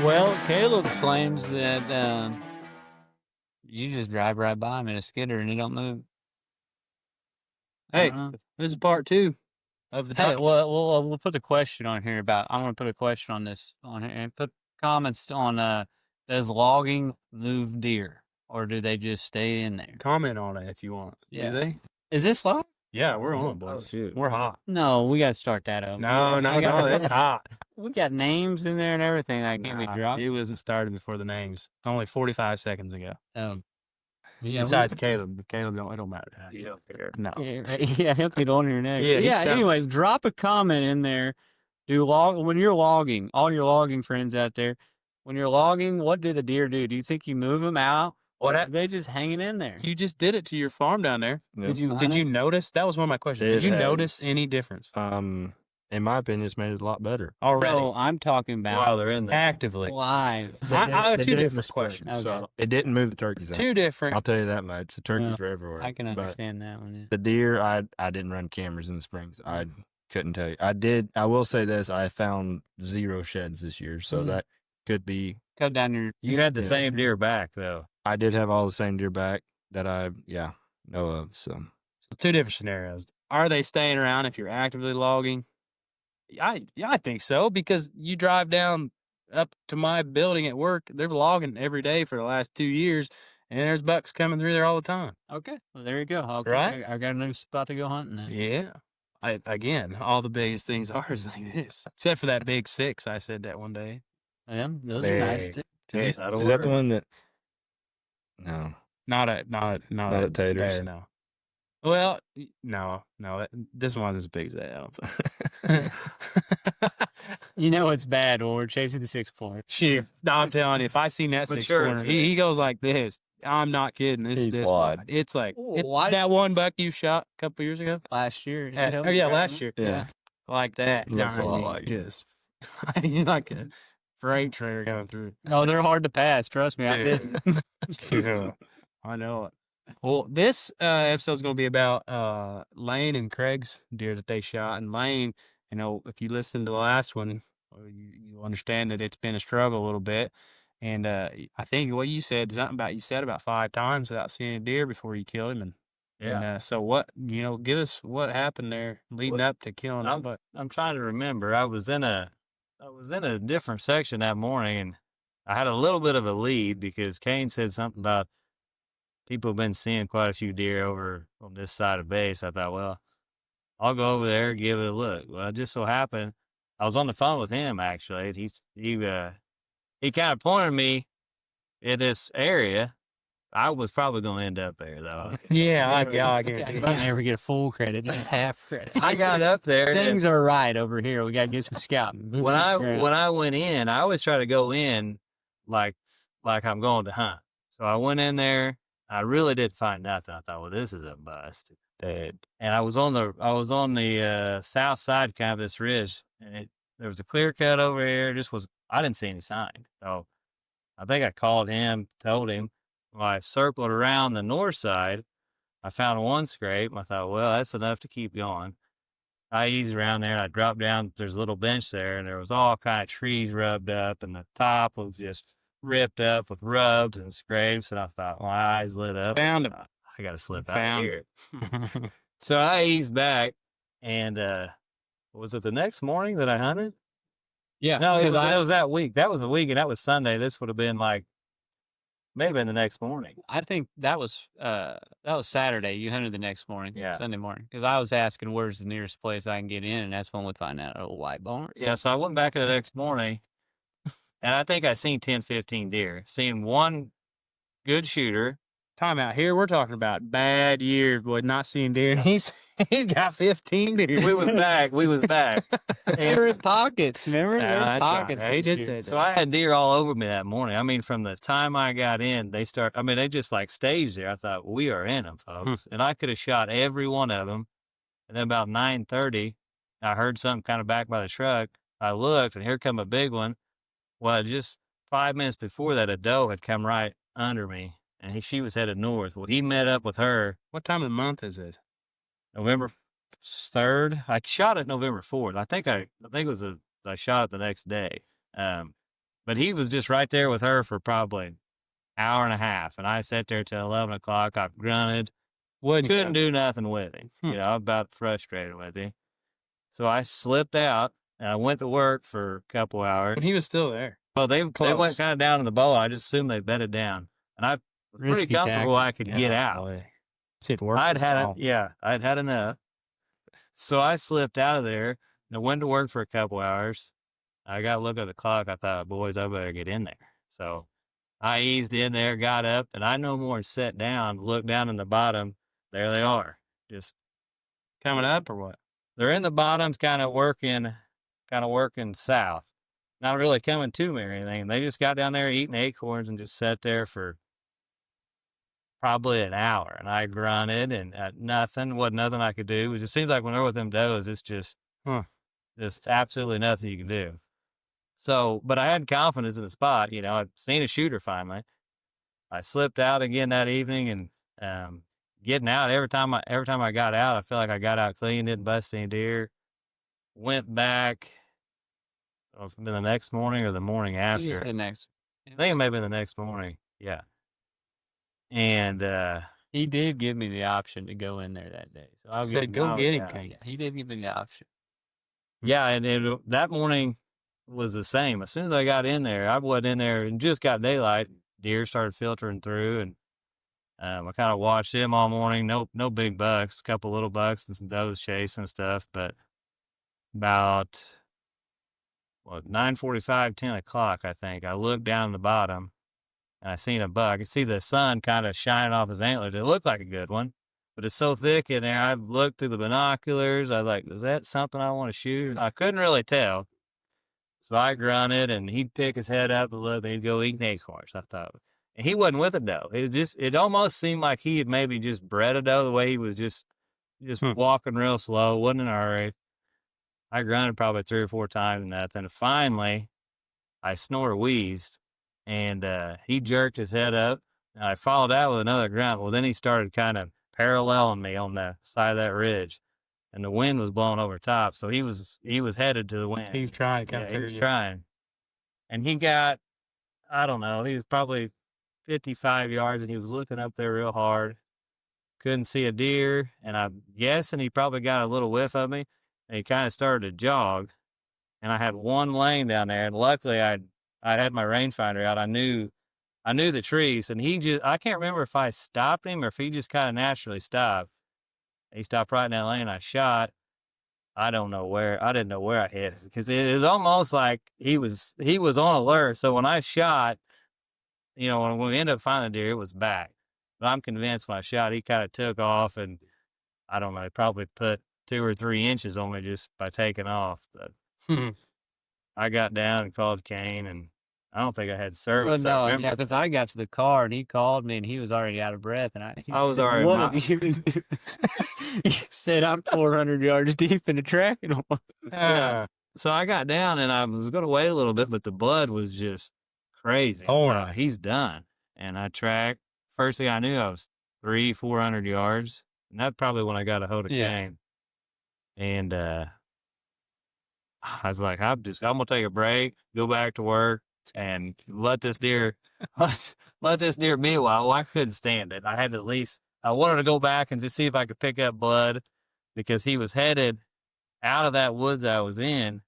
Well, Caleb claims that you just drive right by him in a skidder and he don't move. Hey, this is part 2 of the Hey, talk. we'll put the question on here about. I'm going to put a question on this on here and put comments on. Does logging move deer, or do they just stay in there? Comment on it if you want. Yeah. Do they? Is this live? Yeah, we're on, boys. Oh, shoot. We're hot. No, we got to start that up. No, it's hot. We got names in there and everything. I can't be dropped. It wasn't started before the names. Only 45 seconds ago. Yeah, Besides Caleb. Caleb, it don't matter. You don't care. No. Yeah, he'll get on here next. Yeah, Yeah. Anyway, drop a comment in there. When you're logging, all your logging friends out there, when you're logging, what do the deer do? Do you think you move them out, or are they just hanging in there? You just did it to your farm down there. Yep. Did you notice? That was one of my questions. Did you notice any difference? In my opinion, it's made it a lot better. Already. No, I'm talking about While they're in there. Actively. live. I have They two did it in different the spring, questions. So it didn't move the turkeys out. Two different. I'll tell you that much. The turkeys were everywhere. I can But understand that one. Yeah. the deer, I didn't run cameras in the springs. I couldn't tell you. I will say this. I found 0 sheds this year. So that could be. Cut down your. You had the same deer back, though. I did have all the same deer back that I know of. So Two different scenarios. Are they staying around if you're actively logging? I think so, because you drive down up to my building at work, they're logging every day for the last 2 years, and there's bucks coming through there all the time. Okay, well there you go. Okay. Right? I got a new spot to go hunting. Then. Yeah. Again, all the biggest things are is like this, except for that big 6. I said that one day. Yeah, those are nice too. is that the one that? No, Not at at Taters. There, no. Well, no, this one's as big as that. I don't think. You know it's bad when we're chasing the 6-point. Shit, no, I'm telling you, if I seen that 6-pointer, he goes like this. I'm not kidding. He's This wide. wide. It's like Why- that one buck you shot a couple years ago. Last year. Last year. Yeah. Like that. Looks a lot I mean, like it. just like a freight train going through. No, they're hard to pass. Trust me, I did. Yeah, I know it. Well, this episode is going to be about Lane and Craig's deer that they shot. And Lane, if you listen to the last one, you understand that it's been a struggle a little bit. And I think what you said, you said about 5 times without seeing a deer before you killed him. And so what, give us what happened there leading up to killing him. But I'm trying to remember. I was in a different section that morning, and I had a little bit of a lead because Kane said something about people have been seeing quite a few deer over on this side of base. I thought, well, I'll go over there and give it a look. Well, it just so happened I was on the phone with him actually. He kind of pointed me in this area. I was probably going to end up there though. yeah, I guarantee You you. never get a full credit, just half credit. I got up there. and Things are right over here. We got to get some scouting. when I went in, I always try to go in like I'm going to hunt. So I went in there. I really did find nothing. I thought, well, this is a bust. And I was on the south side, kind of this ridge, and there was a clear cut over here. I didn't see any sign. So I think I called him, told him. When I circled around the north side, I found one scrape. I thought, well, that's enough to keep going. I eased around there and I dropped down. There's a little bench there, and there was all kind of trees rubbed up, and the top was just ripped up with rubs and scrapes. And I thought, my eyes lit up. Found him. I got to slip out Found here. So I eased back, and was it the next morning that I hunted? Yeah. No, it was that week. That was a week, and that was Sunday. This would have been like maybe the next morning. I think that was Saturday. You hunted the next morning, Sunday morning, because I was asking where's the nearest place I can get in, and that's when we find out a white barn. Yeah, so I went back the next morning, and I think I seen 10, 15 deer. Seen one good shooter. Time out here. We're talking about bad years, boy. Not seeing deer. And he's got 15 deer. We was back. They were in pockets, remember? They were in that's pockets. right. He this did year. say that. So I had deer all over me that morning. I mean, from the time I got in, they just like staged there. I thought, we are in them, folks. And I could have shot every one of them. And then about 9:30, I heard something kind of back by the truck. I looked, and here come a big one. Well, just 5 minutes before that, a doe had come right under me, and she was headed north. Well, he met up with her What time of the month is it? November 3rd. I shot it November 4th. I think it was I shot it the next day. But But he was just right there with her for probably hour and a half, and I sat there till 11 o'clock. I grunted, couldn't do nothing with him. You know, I was about frustrated with him. So I slipped out, and I went to work for a couple hours. But he was still there. Well, they went Close. kind of down in the bowl. I just assumed they bedded down, and I was pretty Risky comfortable I tactic. could get out. See, it worked. I'd had enough. So I slipped out of there and I went to work for a couple hours. I got to look at the clock. I thought, boys, I better get in there. So I eased in there, got up, and I no more sat down, looked down in the bottom. There they are, just Coming up or what? they're in the bottoms, kind of working south. Not really coming to me or anything. They just got down there eating acorns and just sat there for probably an hour. And I grunted and nothing. Wasn't nothing I could do. It just seems like when they're with them does, it's just absolutely nothing you can do. So, but I had confidence in the spot. You know, I'd seen a shooter finally. I slipped out again that evening, and getting out every time I got out, I feel like I got out clean, didn't bust any deer. Went back. I don't know if it been the next morning or the morning after. You said next. I think it may have been the next morning. Yeah. And He did give me the option to go in there that day. So I'll Said, go get him, Kane. Yeah, he did give me the option. yeah, and that morning was the same. As soon as I got in there, I wasn't in there and just got daylight. Deer started filtering through, and I kind of watched them all morning. No big bucks, a couple little bucks and some does chasing and stuff. But about 9:45, 10 o'clock, I think, I looked down the bottom and I seen a buck. I could see the sun kind of shining off his antlers. It looked like a good one, but it's so thick in there. I looked through the binoculars. I was like, is that something I want to shoot? I couldn't really tell. So I grunted, and he'd pick his head up and look, and he'd go eating acorns. I thought, and he wasn't with it though. It almost seemed like he had maybe just bred it though, the way he was just walking real slow, wasn't in a hurry. I grunted probably 3 or 4 times and nothing. And finally, I wheezed, and he jerked his head up, and I followed that with another grunt. Well, then he started kind of paralleling me on the side of that ridge, and the wind was blowing over top, so he was headed to the wind. He was trying to He was trying, and he got, I don't know, he was probably 55 yards, and he was looking up there real hard. Couldn't see a deer, and I'm guessing he probably got a little whiff of me, and he kind of started to jog, and I had one lane down there, and luckily I had my rangefinder out. I knew the trees, and I can't remember if I stopped him or if he just kind of naturally stopped. He stopped right in that lane. I shot. I didn't know where I hit it, because it was almost like he was on alert. So when I shot, you know, when we ended up finding the deer, it was back. But I'm convinced when I shot, he kind of took off, and I don't know, he probably put 2 or 3 inches on me just by taking off. But I got down and called Kane, and I don't think I had service. Well, no, because I got to the car and he called me and he was already out of breath, and I was already. What have you been doing? He said, I'm 400 yards deep in the tracking hole. So I got down and I was going to wait a little bit, but the blood was just crazy. He's done. And I tracked. First thing I knew, I was 400 yards, and that's probably when I got a hold of Kane. And I was like, I'm gonna take a break, go back to work, and let this deer be a while. Well, I couldn't stand it. I wanted to go back and just see if I could pick up blood, because he was headed out of that woods I was in,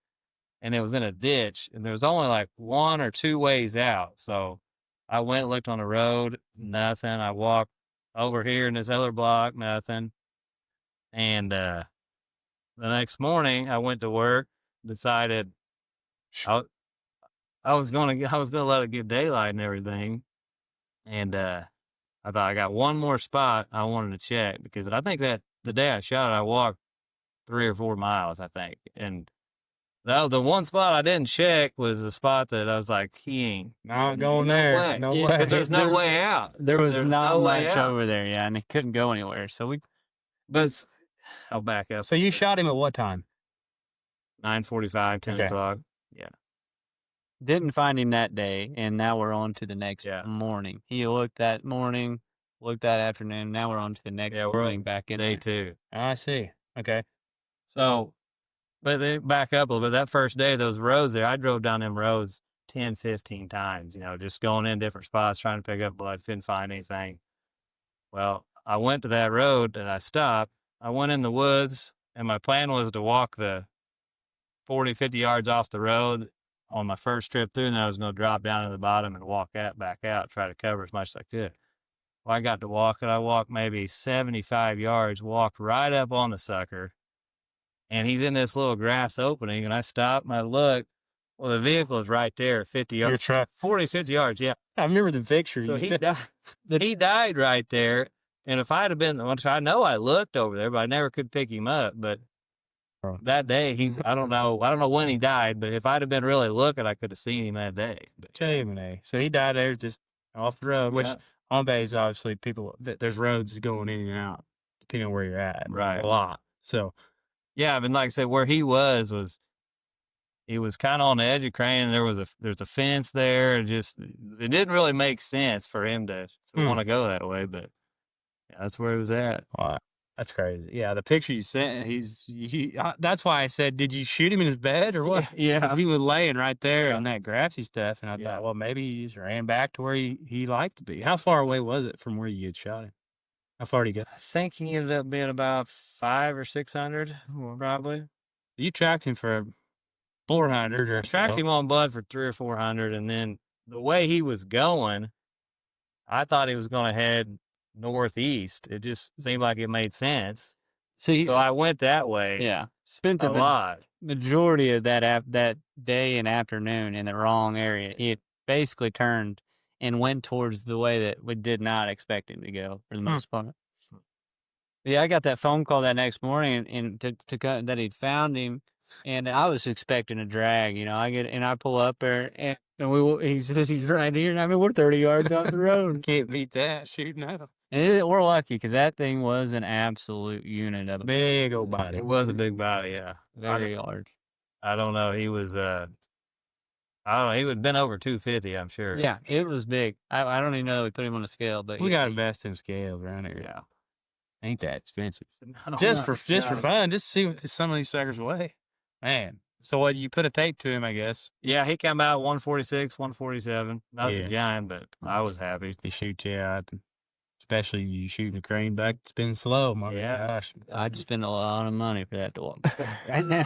and it was in a ditch, and there was only like 1 or 2 ways out. So I went and looked on the road, nothing. I walked over here in this other block, nothing. And the next morning I went to work, decided I was gonna let it get daylight and everything. And I thought, I got one more spot I wanted to check, because I think that the day I shot it, I walked 3 or 4 miles, I think. And the one spot I didn't check was the spot that I was like, he ain't not going there. No way. Because there's no way out. There was not no way much out. over there, and it couldn't go anywhere. So I'll back up. So you shot him at what time? 9:45, 10 o'clock. Yeah. Didn't find him that day, and now we're on to the next morning. He looked that morning, looked that afternoon. Now we're on to the next morning, back in day there. 2. I see. Okay. So, but they back up a little bit. That first day, those roads there, I drove down them roads 10, 15 times, just going in different spots, trying to pick up blood, couldn't find anything. Well, I went to that road and I stopped. I went in the woods, and my plan was to walk the 40, 50 yards off the road on my first trip through, and then I was going to drop down to the bottom and walk back out, try to cover as much as I could. Well, I got to walk it. I walked maybe 75 yards, walked right up on the sucker, and he's in this little grass opening, and I stopped and I looked. Well, the vehicle is right there, 50 yards. Your truck. 40, 50 yards, yeah. I remember the picture. So you he took. died. He died right there. And if I'd have been, which I know I looked over there, but I never could pick him up. But that day, I don't know when he died, but if I'd have been really looking, I could have seen him that day. But, Tell you, man. So he died there just off the road, which Yeah. on base, obviously, there's roads going in and out depending on where you're at. Right. A lot. So, yeah, but like I said, where he was he was kind of on the edge of Crane, and there's a fence there. It didn't really make sense for him to want to go that way, but yeah, that's where he was at. wow, that's crazy. Yeah, the picture you sent, that's why I said, did you shoot him in his bed or what? Yeah. Because he was laying right there on that grassy stuff, and I Yeah. thought, well, maybe he just ran back to where he liked to be. How far away was it from where you had shot him? How far did he go? I think he ended up being about 500 or 600, probably. You tracked him for 400 or Tracked so. him on blood for 300 or 400, and then the way he was going, I thought he was going to head northeast. It just seemed like it made sense. So I went that way. yeah, spent a the lot. majority of that day and afternoon in the wrong area. He had basically turned and went towards the way that we did not expect him to go for the most part. Yeah, I got that phone call that next morning and that he'd found him, and I was expecting a drag. I pull up there and he says he's right here, and we're 30 yards off the road. Can't beat that shooting at him. And we're lucky because that thing was an absolute unit of a Big old body. It was a big body, yeah. very large. I don't know. He was, I don't know. He would have been over 250, I'm sure. Yeah, it was big. I don't even know that we put him on a scale, but We got to invest in scales around here. Yeah. Ain't that expensive? No, Just no, for fun, just to see what some of these suckers weigh. Man. So what, you put a tape to him, I guess. Yeah, he came out 146, 147. Not Yeah. a giant, but I was happy. He shoots you out. Especially you shooting a crane back that's been slow. My Yeah. gosh. I'd spend a lot of money for that to walk right now.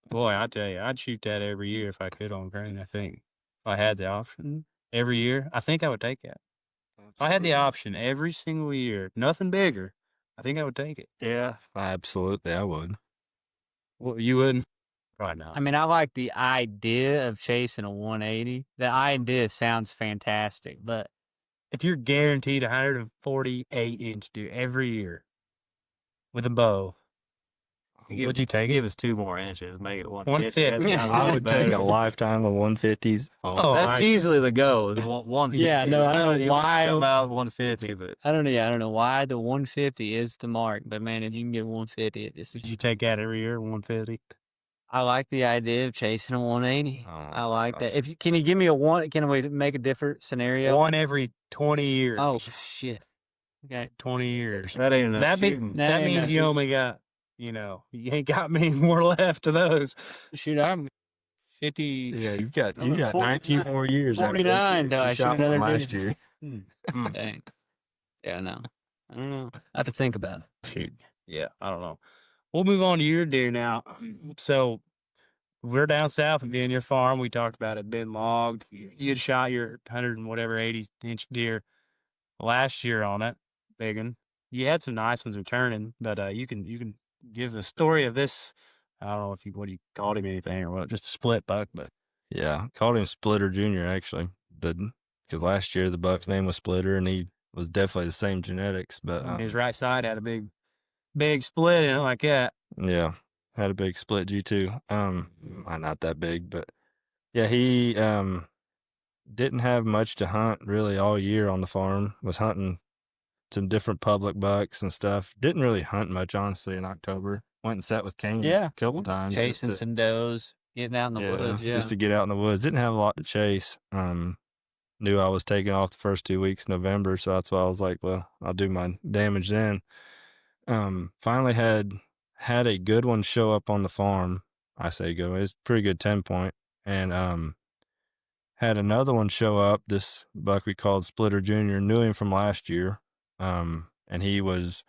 Boy, I tell you, I'd shoot that every year if I could on crane, I think. If I had the option every year, I think I would take that. If I had the option every single year, nothing bigger, I think I would take it. Yeah. Absolutely, I would. Well, you wouldn't? Probably not. I mean, I like the idea of chasing a 180. The idea sounds fantastic, but if you're guaranteed 148-inch deer every year with a bow, would you take it? Give us 2 more inches, make it 150. 150. That sounds I would better. take a lifetime of 150s. Oh, That's usually the goal. Is 150. Yeah, no, I don't know You why- come out 150, but I don't know why the 150 is the mark. But man, if you can get 150, it just Would you take that every year, 150? I like the idea of chasing a 180. Oh, I like that. gosh. Can you give me a one? Can we make a different scenario? One every 20 years. Oh shit. Okay. 20 years. that ain't enough That, shooting. That that ain't means enough you shooting. only got, you ain't got many more left of those. Shoot, I'm 50. Yeah, you got I'm 19 more years. after this 49 year. till You I shoot shot one another last deer. year. Dang. Yeah, no. I don't know. I have to think about it. Shoot. Yeah, I don't know. We'll move on to your deer now. So we're down south of being your farm. We talked about it being logged. You had shot your 100 and whatever 80-inch deer last year on it, big one. You had some nice ones returning, but you can give the story of this. I don't know if you called him anything or what, just a split buck, but Yeah, called him Splitter Jr. actually, because last year the buck's name was Splitter, and he was definitely the same genetics. But his right side had a big split in it like that. yeah, had a big split G2. Not that big, but yeah, he didn't have much to hunt really all year on the farm. Was hunting some different public bucks and stuff. Didn't really hunt much, honestly, in October. Went and sat with Kane a couple times. just Chasing to- some does, getting out in the woods. Yeah. just to get out in the woods. Didn't have a lot to chase. Knew I was taking off the first 2 weeks of November, so that's why I was like, well, I'll do my damage then. Finally had a good one show up on the farm. I say good. It's a pretty good 10 point, and had another one show up. This buck we called Splitter Jr. knew him from last year, and he was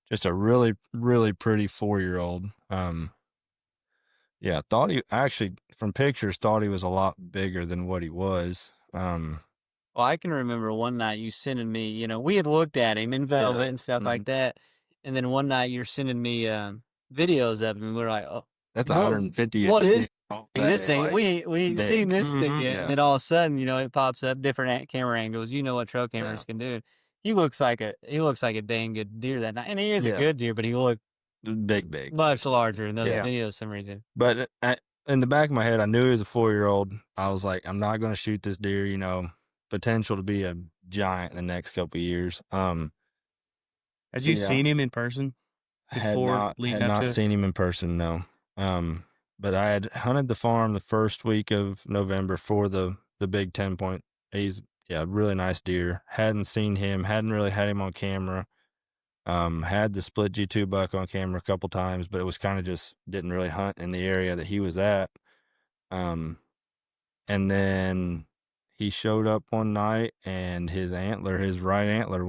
just a really, really pretty 4-year-old. Yeah, thought he actually from pictures thought he was a lot bigger than what he was. Well, I can remember one night you sending me, we had looked at him in velvet and stuff like that. And then one night you're sending me videos of him and we're like, oh, that's 150. what is this thing? We ain't big. seen this thing yet. Yeah. And then all of a sudden, it pops up different camera angles. You know what trail cameras can do. He looks like a dang good deer that night. And he is a good deer, but he looked big, much larger in those videos for some reason. But in the back of my head, I knew he was a 4-year-old. I was like, I'm not going to shoot this deer, potential to be a giant in the next couple of years. Have you seen him in person before? Had not seen him in person, no. But I had hunted the farm the first week of November for the big 10-point. He's really nice deer. Hadn't seen him, hadn't really had him on camera. Had the split G2 buck on camera a couple times, but it was kind of just didn't really hunt in the area that he was at. And then he showed up one night and his right antler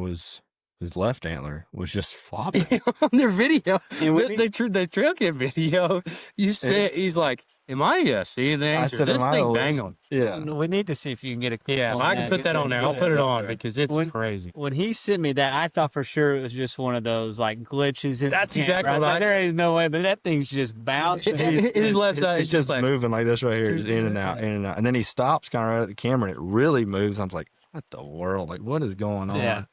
his left antler was just flopping. On their video, the trail cam video, you said, he's like, am I seeing things? I said, this thing dangling. Yeah. We need to see if you can get a clip. Yeah, on I can put that on there. I'll put it on because it's crazy. When he sent me that, I thought for sure it was just one of those like glitches. That's exactly what I said. There is no way, but that thing's just bouncing. His left side is just like, moving like this right here. It's in and out, in and out. And then he stops kind of right at the camera and it really moves. I was like, what the world? Like, what is going on? Yeah.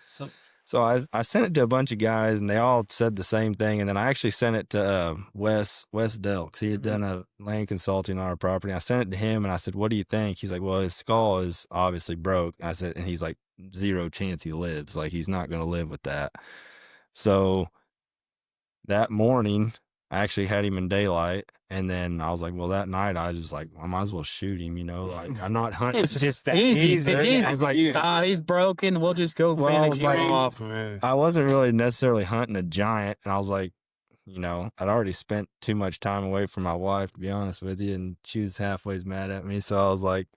So I sent it to a bunch of guys and they all said the same thing. And then I actually sent it to Wes Delks. He had done a land consulting on our property. I sent it to him and I said, what do you think? He's like, well, his skull is obviously broke. I said, and he's like, 0 chance he lives. Like, he's not going to live with that. So that morning, I actually had him in daylight. And then I was like, well, that night I was like, I might as well shoot him, like I'm not hunting. It's just that easy. It's easy. I was like, he's broken. We'll just go finish him off. I wasn't really necessarily hunting a giant. And I was like, I'd already spent too much time away from my wife, to be honest with you. And she was halfway mad at me. So I was like,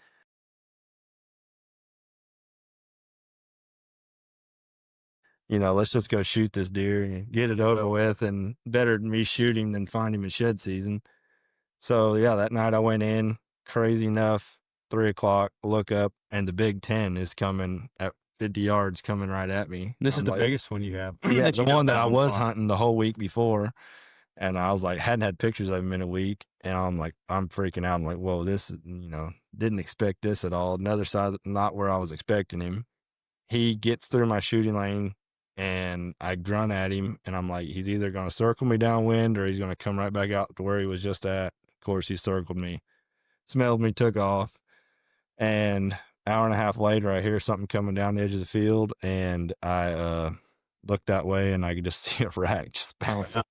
let's just go shoot this deer and get it over with, and better me shoot him than find him in shed season. So yeah, that night I went in, crazy enough, 3:00, look up, and the big 10 is coming at 50 yards, coming right at me. This is the biggest one you have. Yeah, the one that I was hunting the whole week before. And I was like, hadn't had pictures of him in a week. And I'm like, I'm freaking out. I'm like, whoa, this is, didn't expect this at all. Another side, not where I was expecting him. He gets through my shooting lane. And I grunt at him, and I'm like, he's either going to circle me downwind or he's going to come right back out to where he was just at. Of course, he circled me, smelled me, took off. And hour and a half later, I hear something coming down the edge of the field, and I look that way, and I could just see a rack just bouncing.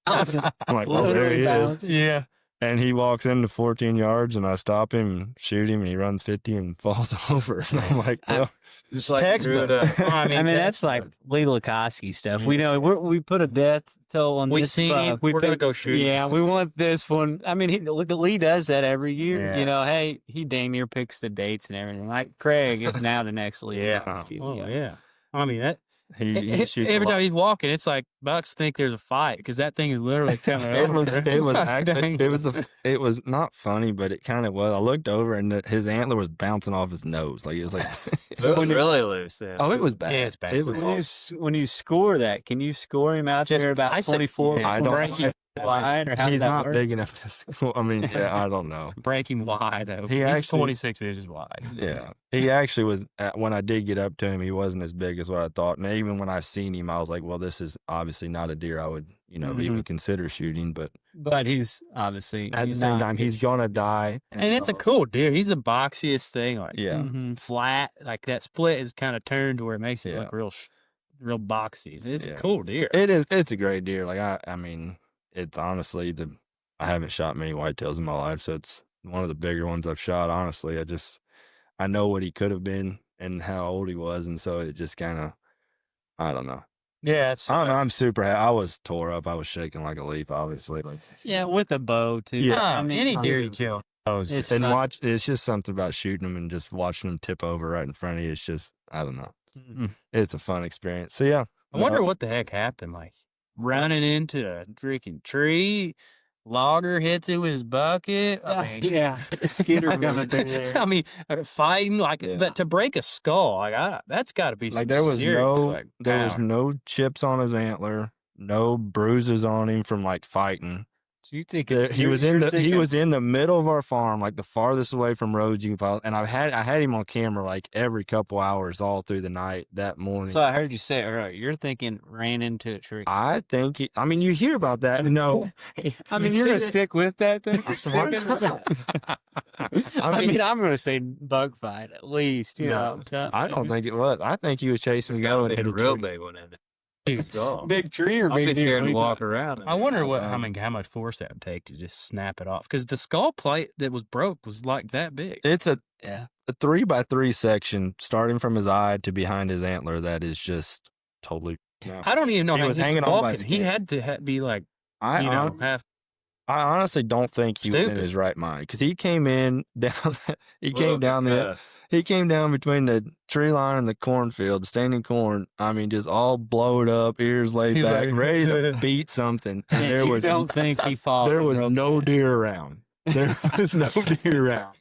I'm like, oh, there he is. Yeah. And he walks into 14 yards, and I stop him and shoot him, and he runs 50 and falls over. And I'm like, well, Just like textbook. I mean, that's like Lee Lukoski stuff. We know we put a death toll on this. We're going to go shoot. Yeah, we want this one. I mean, Lee does that every year. Yeah. Hey, he dang near picks the dates and everything. Like Craig is now the next Lee. Yeah. Oh, yeah. I mean, that. He shoots every time he's walking, it's like bucks think there's a fight because that thing is literally coming over. It was not funny, but it kind of was. I looked over and his antler was bouncing off his nose, like it was like. It was really loose. Then. Oh, it was bad. Yeah, it's bad. It was when you score that, can you score him out there about 24? I don't. Wide, or he's not work? big enough to score. I mean, I don't know. Breaking wide. He's actually 26 inches wide. Yeah, he actually was. When I did get up to him, he wasn't as big as what I thought. And even when I seen him, I was like, "Well, this is obviously not a deer I would, even consider shooting." But he's obviously at the same time, he's gonna die. And it's a cool deer. He's the boxiest thing. Like flat. Like that split is kind of turned to where it makes it look real boxy. It's a cool deer. It is. It's a great deer. Like I mean. It's honestly I haven't shot many whitetails in my life, so it's one of the bigger ones I've shot. Honestly, I know what he could have been and how old he was, and so it just kind of, I don't know. Yeah, I don't know. I'm super happy. I was tore up. I was shaking like a leaf, obviously. Yeah, with a bow too. Yeah, I mean, any deer you kill. Oh, it's It's just- fun. It's just something about shooting them and just watching them tip over right in front of you. It's just, I don't know. Mm. It's a fun experience. So yeah, I wonder what the heck happened. Like running into a freaking tree, logger hits it with his bucket. I mean, yeah. Skinner coming through there. I mean, fighting like, but to break a skull, like that's got to be some like there was serious, power. no chips on his antler, no bruises on him from like fighting. So you think He was in the middle of our farm, like the farthest away from roads you can follow. And I had him on camera like every couple hours all through the night that morning. So I heard you say earlier, you're thinking ran into a tree. I think you hear about that. No, I mean, you're gonna stick with that thing. I mean, I'm gonna say bug fight at least. You know, I don't think it was. I think he was chasing It's gotta going be a hit a real tree. big one in it. big tree or I'll be big scared to deer. walk around. I wonder how much force that would take to just snap it off, because the skull plate that was broke was like that big. It's a Yeah. 3x3 section starting from his eye to behind his antler. That is just totally. I don't even know He how was he was hanging on by walking. He skin. had to be like, I half. honestly don't think he was in Stupid. his right mind because he came in down. He came down there. He came down between the tree line and the cornfield, standing corn. I mean, just all blowed up, ears laid He was back, like- ready to beat something. And there you was don't think he fought? there was broke no that. deer around. There was no deer around.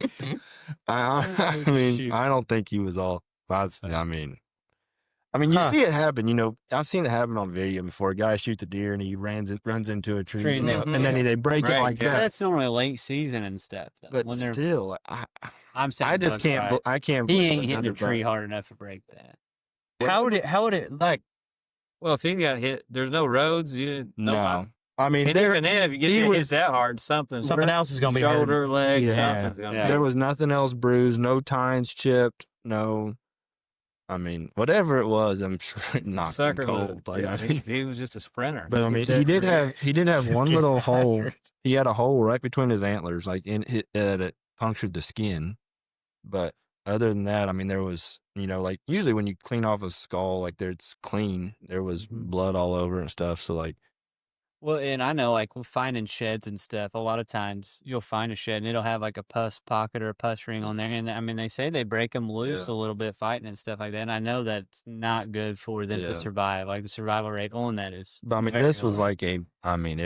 I mean, Shoot. I don't think he was all. I mean, you see it happen. You know, I've seen it happen on video before. A guy shoots a deer and he runs into a tree, Tree, and, and then they break it Right, like yeah. that. That's normally late season and stuff. Though, But when they're, still, I'm saying I just bug can't. fight. I can't. He believe ain't hitting a another tree buck- hard enough to break that. How would it like? Well, if he got hit, there's no roads. No, I mean And even then, if you get he hit was- that hard, something Else is gonna be hurt. shoulder, leg, Yeah. something's gonna Yeah. there was nothing else bruised, no tines chipped, no. I mean, whatever it was, I'm sure it knocked him sucker. cold. Like, I mean, He was just a sprinter. but I mean, he did have one little hole. He had a hole right between his antlers, like it punctured the skin. But other than that, I mean, there was, like usually when you clean off a skull, like it's clean, there was blood all over and stuff. So like, Well, and I know, like, we're finding sheds and stuff. A lot of times, you'll find a shed and it'll have like a pus pocket or a pus ring on there. And I mean, they say they break them loose a little bit fighting and stuff like that. And I know that's not good for them to Yeah. survive. Like the survival rate on that is. but I mean, very this was low. like it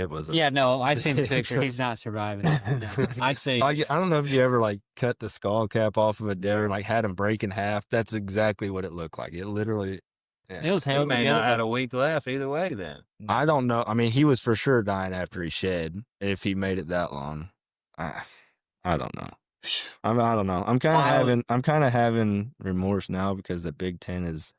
was. Yeah, no, I seen the picture. He's not surviving. No. I'd say I don't know if you ever like cut the skull cap off of a deer and like had him break in half. That's exactly what it looked like. It literally. it was he held may together. not had a week left either way. Then I don't know. I mean, he was for sure dying after he shed. If he made it that long, I don't know. I don't know. I'm kind of having remorse now because the Big Ten is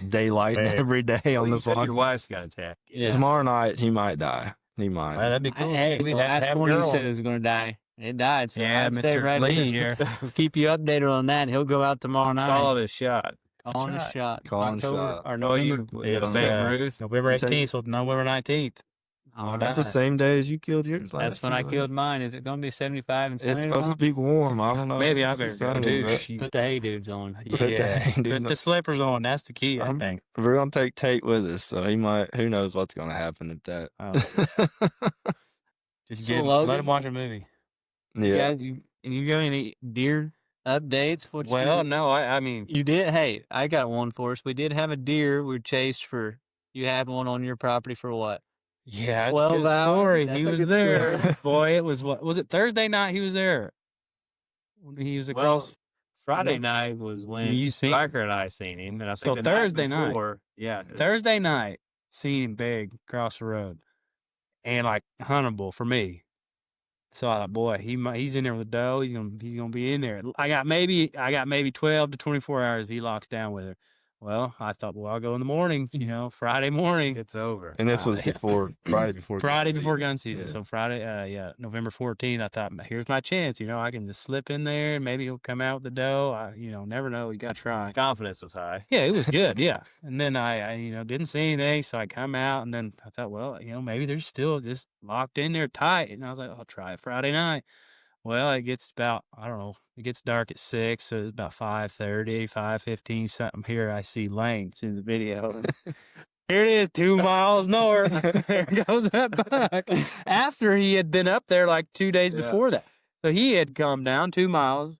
daylight every day on you the said your farm. wife's got attacked. Yeah. Tomorrow night he might die. He might. Well, that'd be cool. Hey, We'd the have to last have one he girl. said it was going to die. It died. So Yeah, I'd say Mr. right Lee here. here. Keep you updated on that. He'll go out tomorrow night. Call it a shot. on a right. shot. Calling October shot. or Oh, November. you It's, Babe Ruth. November I'll tell you- 18th, so November 19th. Oh, That's the same day as you killed yours. That's when I killed mine. Is it going to be 75 and It's sunny supposed to be warm. I don't know. Maybe It's I supposed to better be go sunny, too. but Put the hay dudes on. Put the hay dudes Put on. the slippers on. That's the key, I I'm- think. we're gonna take Tate with us, so he might. Who knows what's gonna happen at that? Just So, get, Logan? let him watch a movie. yeah. You got any deer updates? What you- Well, no, I mean, You did. Hey, I got one for us. We did have a deer. We chased for. You had one on your property for what? yeah, it's a 12 good hours? story. That's He a was good there. story. Boy, it was what was it Thursday night? He was there. He was Well, across. Friday night was when You seen- Striker and I seen him, and I think So the Thursday night night. before, yeah, Thursday night, seen him big across the road, and like huntable for me. So I thought, boy, he's in there with the doe. He's gonna be in there. I got maybe 12 to 24 hours if he locks down with her. Well, I thought, well, I'll go in the morning. Friday morning. it's over. And this was before Friday before Friday gun before season. gun season. Yeah. So Friday, November 14th, I thought, here's my chance. I can just slip in there and maybe he'll come out with the doe. Never know. You got to try. Confidence was high. Yeah, it was good. Yeah. And then I didn't see anything. So I come out and then I thought, well, maybe they're still just locked in there tight. And I was like, I'll try it Friday night. Well, it gets about, I don't know, it gets dark at 6, so it's about 5:30, 5:15, something here. I see Lane in the video. Here it is, 2 miles north. There goes that buck. After he had been up there like 2 days Yeah. before that. So he had come down 2 miles,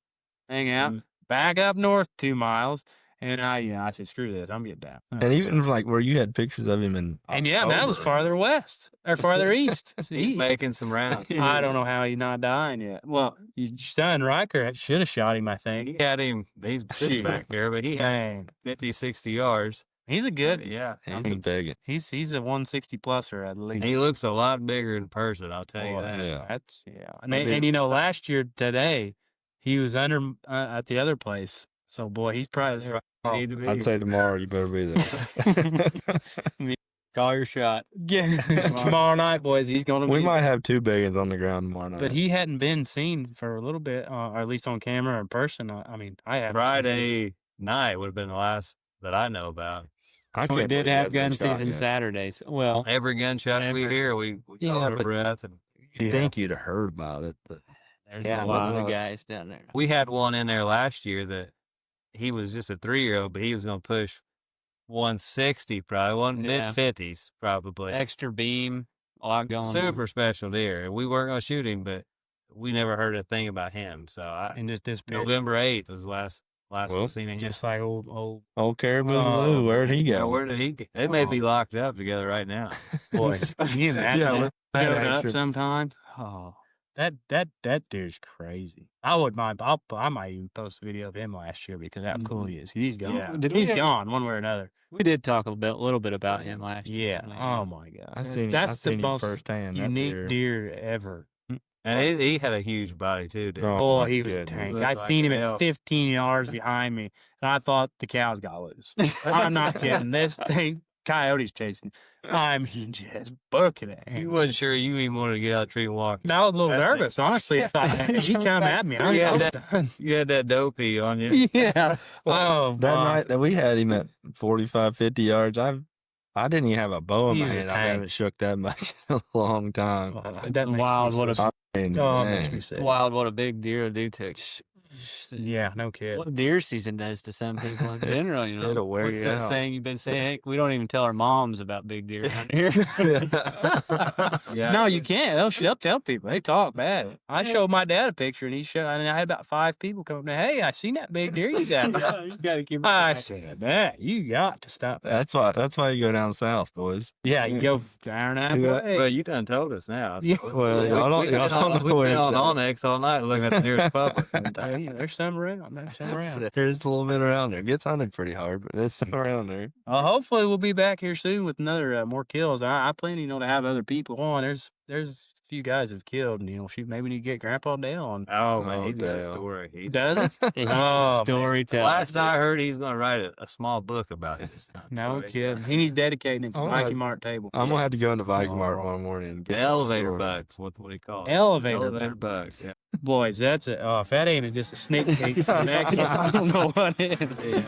hang out, back up north 2 miles, and I said, screw this, I'm getting down. And even like where you had pictures of him in And yeah, that was October. farther west or farther east. So He's making some rounds. I don't know how he's not dying yet. Well, your son Riker should have shot him, I think. He had him. He's sitting back there, but he had Dang. 50, 60 yards. He's a good. Yeah, He's a big. He's a 160 pluser at least. he looks a lot bigger in person. I'll tell you Boy, that. Yeah. That's And you know, last year today, he was under at the other place. So boy, he's probably That's right. You need to be. I'd say tomorrow you better be there. Call your shot. Yeah, tomorrow night, boys. He's gonna. We be might have 2 big ones on the ground tomorrow night. But he hadn't been seen for a little bit, or at least on camera or in person. I mean, I haven't. Friday night would have been the last that I know about. I We can't did believe he have hasn't been gun shot season yet. Saturdays. Well, Every gunshot we hear, we Yeah, hold our but- breath. And You'd think you'd have heard about it, but there's Yeah, a lot but- of guys down there. we had one in there last year that he was just a 3-year-old, but he was going to push 160 probably, one Yeah. mid-50s probably. Extra beam, a lot going on. Super special deer. We weren't going to shoot him, but we never heard a thing about him. So and just disappeared, November 8th was the last Well, we seen him. just like old old Caribou Oh, Lou, where'd he Yeah, go? where did he get? They may be locked up together right now. boy. You know, Yeah, that that showed up extra- sometime. Oh, that deer's crazy. I would mind. I might even post a video of him last year because how cool he is. He's gone. Yeah. Did we He's have- gone one way or another. We did talk little bit about him last year. Yeah. Oh my god. I seen That's I the seen him most firsthand. that unique deer ever. And he had a huge body too. Dude. Oh, Boy, my he was a goodness. tank. Looked I like seen him an at elk. 15 yards behind me, and I thought the cows got loose. I'm not kidding. This thing, coyotes chasing. I mean, just booking it. You wasn't sure you even wanted to get out of the tree and walk. And I was a little nervous, honestly. I thought he come at me. I Yeah, was that- done. You had that dopey on you. Yeah. Oh, That boy. night that we had him at 45, 50 yards, I didn't even have a bow in He my was a hand. I tank. haven't shook that much in a long time. That makes Wild, me what a- so- And, Oh, it makes man, me It's sick. wild what a big deer will do to Yeah, no kid. what deer season does to some people in general, you know. It'll wear What's you that out. saying you've been saying? Heck, we don't even tell our moms about big deer around here. Yeah. No, you can't. They'll tell people. They talk bad. I showed my dad a picture, and and I had about 5 people come up to, hey, I seen that big deer you got. you gotta keep. I said, that you got to stop. That's why you go down south, boys. Yeah, you go an hour and a half away. Well, you done told us now. Yeah. Well, y'all don't know We've where been it's on at. Onyx all night looking at the nearest public. Hey, there's some around. There's some around. There's a little bit around there. It gets hunted pretty hard, but there's some around there. Hopefully we'll be back here soon with another more kills. I plan, to have other people on. There's a few guys have killed, and shoot, maybe we need to get Grandpa Dale on. Oh, man, Oh, he's got a Dale. story. He's, Does it? Oh, Storyteller. last I heard, he's going to write a small book about this. no So, kidding. He's dedicating it to Oh, Mikey I- Mart table. I'm gonna have to go into Viking Mart Oh. one morning. And The get elevator story. bugs, what do you call it? Elevator bugs, yeah. Boys, that's it. If that ain't just a sneak peek for the next one, I don't know what is. Yeah.